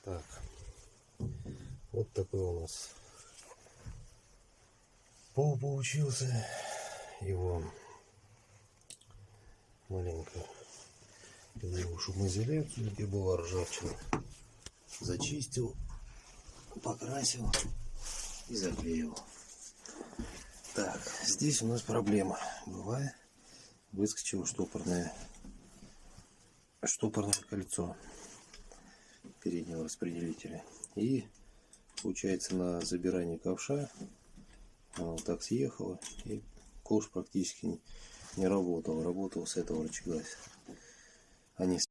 Так, вот такой у нас пол получился. Его маленько сделал шумоизоляцию, где была ржавчина. Зачистил, покрасил и заклеил. Так, здесь у нас проблема. Бывает, выскочило штопорное кольцо переднего распределителя. И получается, на забирание ковша она вот так съехала, и ковш практически не работал. Работал с этого рычага. Они